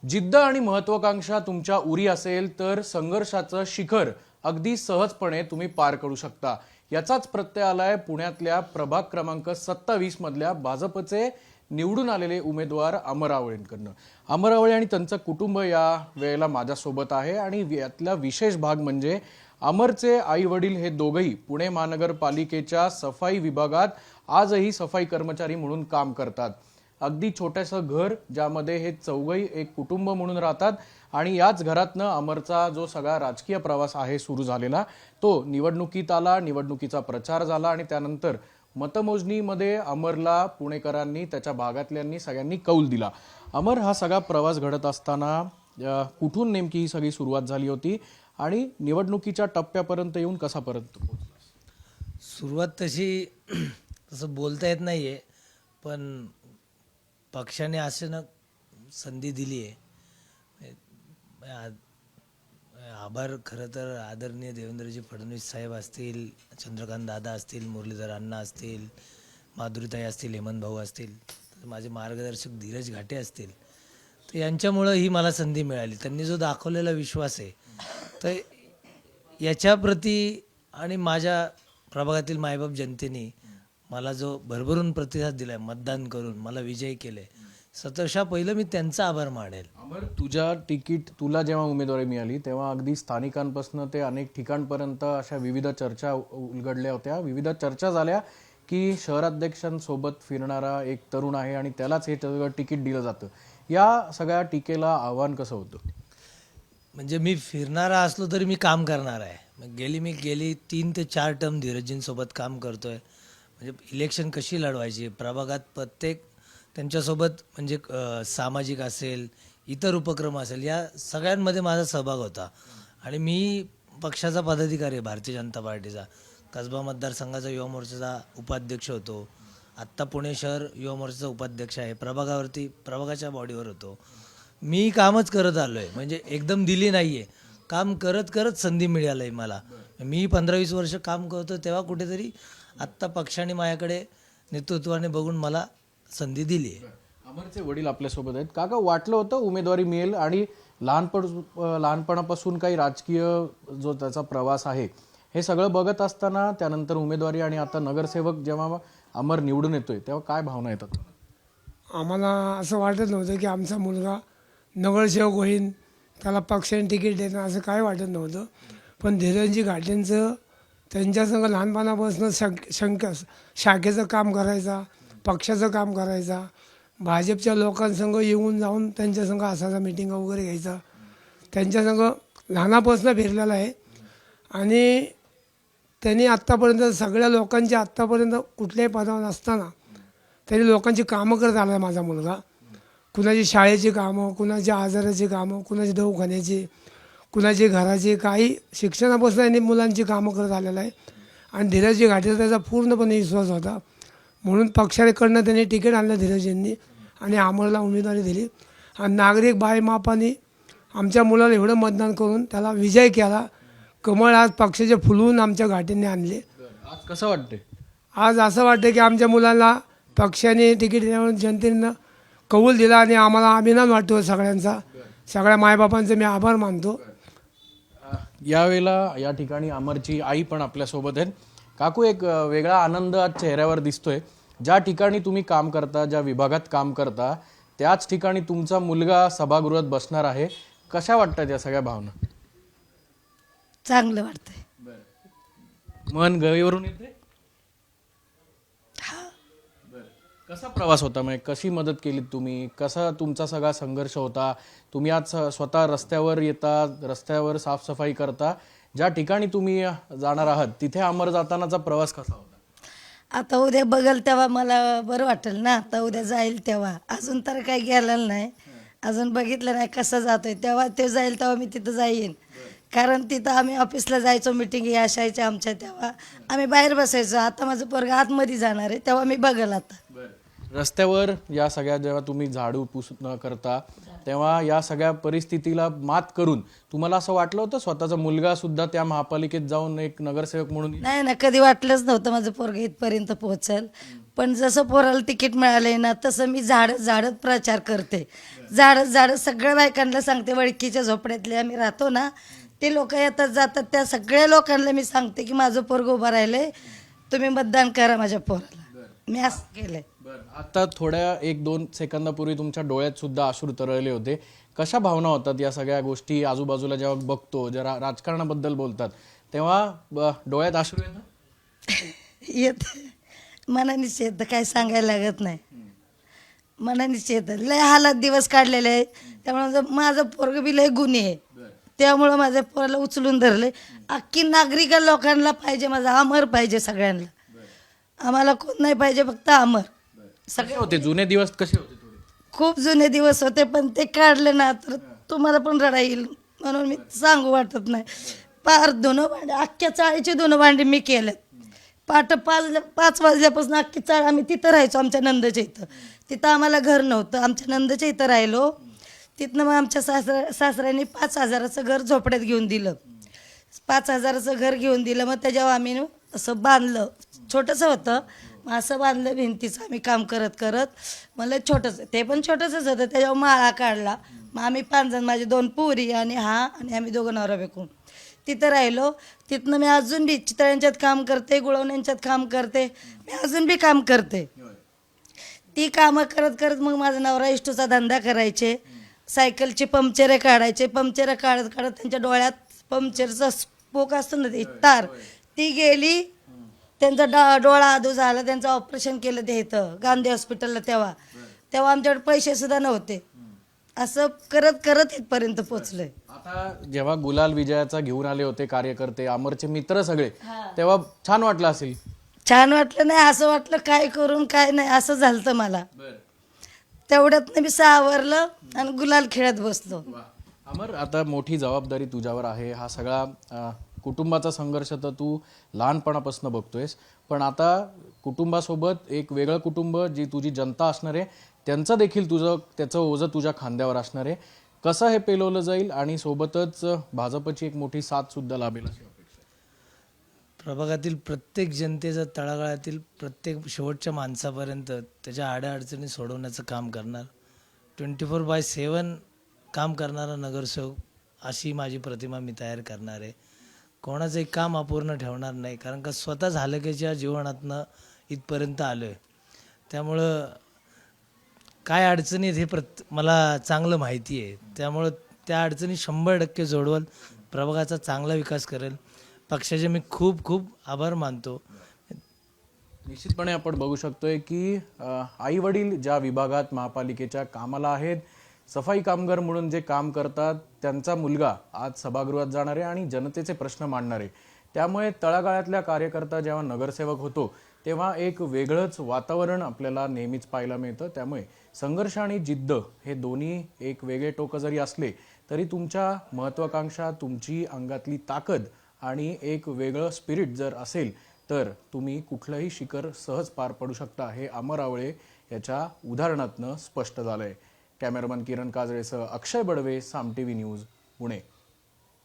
जिद्द आणि महत्त्वाकांक्षा तुमच्या उरी असेल तर संघर्षाचं शिखर अगदी सहजपणे तुम्ही पार करू शकता। याचाच प्रत्यय आलाय पुण्यातल्या प्रभाग क्रमांक 27 मधल्या भाजपचे निवडून आलेले उमेदवार अमर आवळेंकडनं। अमर आवळे आणि त्यांचं कुटुंब या वेळेला माझ्यासोबत आहे आणि यातला विशेष भाग म्हणजे अमरचे आई वडील हे दोघेही पुणे महानगरपालिकेच्या सफाई विभागात आजही सफाई कर्मचारी म्हणून काम करतात। अगदी छोटंसं घर ज्यामध्ये हे चौघही एक कुटुंब म्हणून राहतात आणि याच घरातनं अमरचा जो सगळा राजकीय प्रवास आहे सुरू झालेला तो निवडणुकीत आला, निवडणुकीचा प्रचार झाला आणि त्यानंतर मतमोजणीमध्ये अमरला पुणेकरांनी त्याच्या भागातल्यांनी सगळ्यांनी कौल दिला। अमर, हा सगळा प्रवास घडत असताना कुठून नेमकी ही सगळी सुरुवात झाली होती आणि निवडणुकीच्या टप्प्यापर्यंत येऊन कसापर्यंत पोहोचला? सुरुवात तशी तसं बोलता येत नाहीये, पण पक्षाने असं ना संधी दिली आहे। आभार खरं तर आदरणीय देवेंद्रजी फडणवीस साहेब असतील, चंद्रकांत दादा असतील, मुरलीधर अण्णा असतील, माधुरीताई असतील, हेमंत भाऊ असतील, माझे मार्गदर्शक धीरज घाटे असतील, तर यांच्यामुळं ही मला संधी मिळाली। त्यांनी जो दाखवलेला विश्वास आहे तर याच्याप्रती आणि माझ्या प्रभागातील मायबाप जनतेने मला जो भरभरून प्रतिसाद दिलाय, मतदान करून मला विजयी केले, सतशा पहिलं मी त्यांचा आभार मानेल। अमर, तुला जेव्हा उमेदवारी मिळाली तेव्हा अगदी स्थानिकांपासून ते अनेक ठिकाणपर्यंत अशा विविध चर्चा उलगडल्या होत्या, विविध चर्चा झाल्या की शहराध्यक्षांसोबत फिरणारा एक तरुण आहे आणि त्यालाच हे तिकीट दिलं जातं। या सगळ्या टीकेला आव्हान कसं होतं? म्हणजे मी फिरणारा असलो तरी मी काम करणार आहे। मी गेली 3 ते 4 टर्म धीरजींसोबत काम करतोय। म्हणजे इलेक्शन कशी लढवायची, प्रभागात प्रत्येक त्यांच्यासोबत म्हणजे सामाजिक असेल, इतर उपक्रम असेल, या सगळ्यांमध्ये माझा सहभाग होता। आणि मी पक्षाचा पदाधिकारी आहे, भारतीय जनता पार्टीचा कसबा मतदारसंघाचा युवा मोर्चाचा उपाध्यक्ष होतो, आत्ता पुणे शहर युवा मोर्चाचा उपाध्यक्ष आहे, प्रभागाच्या बॉडीवर होतो। मी कामच करत आलो आहे, म्हणजे एकदम दिली नाही आहे, काम करत करत संधी मिळाली आहे मला। मी 15-20 वर्ष काम करतो तेव्हा कुठेतरी आत्ता पक्षाने माझ्याकडे नेतृत्वाने बघून मला संधी दिली आहे। अमरचे वडील आपल्यासोबत आहेत। काका, वाटलं होतं उमेदवारी मिळेल आणि लहानपणापासून काही राजकीय जो त्याचा प्रवास आहे हे सगळं बघत असताना त्यानंतर उमेदवारी आणि आता नगरसेवक जेव्हा अमर निवडून येतोय तेव्हा काय भावना येतात? आम्हाला असं वाटत नव्हतं की आमचा मुलगा नगरसेवक होईल, त्याला पक्षाने तिकीट देणार, असं काय वाटत नव्हतं। पण धीरजी घाटेंचं त्यांच्यासंग लहानपणापासून शाखेचं काम करायचा, पक्षाचं काम करायचा, भाजपच्या लोकांसंग येऊन जाऊन त्यांच्यासंग असायचा, मिटिंग वगैरे घ्यायचा, त्यांच्यासंग लहानापासून फिरलेला आहे। आणि त्यांनी आत्तापर्यंत सगळ्या लोकांची आत्तापर्यंत कुठल्याही पदावर नसताना तरी लोकांची कामं करत आला आहे माझा मुलगा। कुणाची शाळेची कामं, कुणाची आजाराची कामं, कुणाची दवाखान्याची, कुणाची घराची, काही शिक्षणापासून यांनी मुलांची कामं करत आलेला आहे। आणि धीरजी घाटेचा त्याचा पूर्णपणे विश्वास होता, म्हणून पक्षाकडनं त्यांनी तिकीट आणलं धीरजींनी आणि अमरला उमेदवारी दिली। आणि नागरिक बायमापाने आमच्या मुलाला एवढं मतदान करून त्याला विजय केला। कमळ आज पक्षाचे फुलवून आमच्या घाटेंनी आणले। आज कसं वाटतंय? आज असं वाटतं की आमच्या मुलाला पक्षाने तिकीट दिल्यामुळे जनतेनं कौल दिला आणि आम्हाला अभिमान वाटतो सगळ्यांचा, सगळ्या मायबापांचे मी आभार मानतो। यावेळेला या ठिकाणी अमरची आई पण आपल्यासोबत आहेत। काकू, एक वेगळा आनंद आज चेहऱ्यावर दिसतोय। ज्या ठिकाणी तुम्ही काम करता, ज्या विभागात काम करता, त्याच ठिकाणी तुमचा मुलगा सभागृहात बसणार आहे। कशा वाटतात या सगळ्या भावना? चांगलं वाटतंय, मन गळीवरून येते। कसा प्रवास होता, म्हणजे कशी मदत केली तुम्ही, कसा तुमचा सगळा संघर्ष होता? तुम्ही आज स्वतः रस्त्यावर येता, रस्त्यावर साफसफाई करता, ज्या ठिकाणी तुम्ही जाणार आहात तिथे अमर जातानाचा प्रवास कसा होता? आता उद्या बघल तेव्हा मला बरं वाटेल ना। आता उद्या जाईल तेव्हा, अजून तर काही गेलेलं नाही, अजून बघितलं नाही कसं जातोय, तेव्हा ते जाईल तेव्हा मी तिथं जाईन। कारण तिथं आम्ही ऑफिसला जायचो, मिटिंग असायच्या आमच्या, तेव्हा आम्ही बाहेर बसायचो। आता माझं पोरगं आतमध्ये जाणार आहे तेव्हा मी बघल। आता रस्त्यावर या सगळ्या जेव्हा तुम्ही झाडू पुस न करता तेव्हा या सगळ्या परिस्थितीला मात करून तुम्हाला असं वाटलं होतं स्वतःचा मुलगा सुद्धा त्या महापालिकेत जाऊन एक नगरसेवक म्हणून नाही ना, कधी वाटलंच नव्हतं माझं पोरगं इथपर्यंत पोहोचल. पण जसं पोराला तिकीट मिळालंय ना तसं मी झाडत प्रचार करते. झाडत सगळ्या बायकांना सांगते, वळकीच्या झोपड्यातले आम्ही राहतो ना, ते लोक येतात जातात त्या सगळ्या लोकांना मी सांगते की माझं पोरगं उभं राहिलंय, तुम्ही मतदान करा माझ्या पोराला. मी असं केलंय. आता थोड्या 1-2 सेकंदापूर्वी तुमच्या डोळ्यात सुद्धा अश्रू तरळले होते. कशा भावना होतात या सगळ्या गोष्टी आजूबाजूला जेव्हा बघतो, जरा राजकारणाबद्दल बोलतात तेव्हा डोळ्यात अश्रू येतात? येत मनानेच येतं, काय सांगायला लागत नाही. मनानेच येतं. लय हालात दिवस काढलेले आहे. त्यामुळे माझं पोरगं बी लय गुन्हे आहे. त्यामुळं माझ्या पोराला उचलून धरले. अख्खी नागरिक लोकांना पाहिजे, माझा अमर पाहिजे सगळ्यांना. आम्हाला कोण नाही पाहिजे, फक्त अमर. कसे होते जुने दिवस, कसे होते? थोडे खूप जुने दिवस होते, पण ते काढले ना तर तुम्हाला पण रडा येईल म्हणून मी सांगू वाटत नाही. पार धुणं भांडे, अख्ख्या चाळीचे धुणं भांडे मी केलेत. 5 वाजल्यापासून अख्खी चाळ आम्ही तिथं राहायचो, आमच्या नंदच्या इथं. तिथं आम्हाला घर नव्हतं, आमच्या नंदच्या इथं राहिलो. तिथनं मग आमच्या सासऱ्यांनी 5,000चं घर झोपड्यात घेऊन दिलं. 5,000चं घर घेऊन दिलं. मग त्याच्यावर आम्ही असं बांधलं, छोटंसं होतं, मग असं बांधलं भिंतीचं. आम्ही काम करत मला छोटंसं, ते पण छोटंसंच होतं. त्याच्यावर माळा काढला. मग आम्ही 5 जण, माझी 2 पोरी आणि आम्ही 2 नवरा बायको तिथं राहिलो. तिथनं मी अजून बी चितळ्यांच्यात काम करते, गुळवण्यांच्यात काम करते, मी अजून बी काम करते. ती कामं करत मग माझा नवरा इष्टूचा धंदा करायचे. सायकलची पंक्चरे काढायचे. पंक्चरे काढत त्यांच्या डोळ्यात पंक्चरचा स्पोक असतो ना, ते तार, ती गेली. त्यांचा डोळा आदू झाला. त्यांचं ऑपरेशन केलं ते इथं गांधी हॉस्पिटलला. तेव्हा आमच्याकडे पैसे सुद्धा नव्हते. असं करत इथपर्यंत पोचलोय. आता जेव्हा गुलाल विजयाचा घेऊन आले होते कार्यकर्ते, अमरचे मित्र सगळे, तेव्हा छान वाटलं असेल? छान वाटलं नाही, असं वाटलं काय करून काय नाही, असं झालं मला. तेवढ्यात मी सावरलं आणि गुलाल खेळत बसलो. अमर, आता मोठी जबाबदारी तुझ्यावर आहे. हा सगळा कुटुंबाचा संघर्ष तर तू लहानपणापासून बघतोयस, पण आता कुटुंबासोबत एक वेगळं कुटुंब, जी तुझी जनता असणार आहे, त्यांचं देखील त्याचं ओझं तुझ्या खांद्यावर असणार आहे. कसं हे पेलवलं जाईल आणि सोबतच भाजपची एक मोठी साथ सुद्धा लाभेल अशी अपेक्षा? प्रभागातील प्रत्येक जनतेचा, तळागाळातील प्रत्येक शेवटच्या माणसापर्यंत त्याच्या अडचणी सोडवण्याचं काम करणार. 24/7 काम करणारा नगरसेवक, अशी माझी प्रतिमा मी तयार करणार आहे. कोणाचंही काम अपूर्ण ठेवणार नाही, कारण का स्वतःच हलक्याच्या जीवनातनं इथपर्यंत आलो आहे. त्यामुळं काय अडचणी आहेत हे मला चांगलं माहिती आहे. त्यामुळं त्या अडचणी 100% सोडवल, प्रभागाचा चांगला विकास करेल. पक्षाचे मी खूप खूप आभार मानतो. निश्चितपणे आपण बघू शकतोय की आई वडील ज्या विभागात महापालिकेच्या कामाला आहेत, सफाई कामगार म्हणून जे काम करतात, त्यांचा मुलगा आज सभागृहात जाणार आहे आणि जनतेचे प्रश्न मांडणार आहे. त्यामुळे तळागाळातल्या कार्यकर्ता जेव्हा नगरसेवक होतो तेव्हा एक वेगळंच वातावरण आपल्याला नेहमीच पाहायला मिळतं. त्यामुळे संघर्ष आणि जिद्द हे दोन्ही एक वेगळे टोकं जरी असले तरी तुमच्या महत्वाकांक्षा, तुमची अंगातली ताकद आणि एक वेगळं स्पिरिट जर असेल तर तुम्ही कुठलंही शिखर सहज पार पडू शकता. हे अमर आवळे याच्या उदाहरणातनं स्पष्ट झालंय. कॅमेरामन किरण काजळेसह अक्षय बडवे, साम टीव्ही न्यूज, पुणे.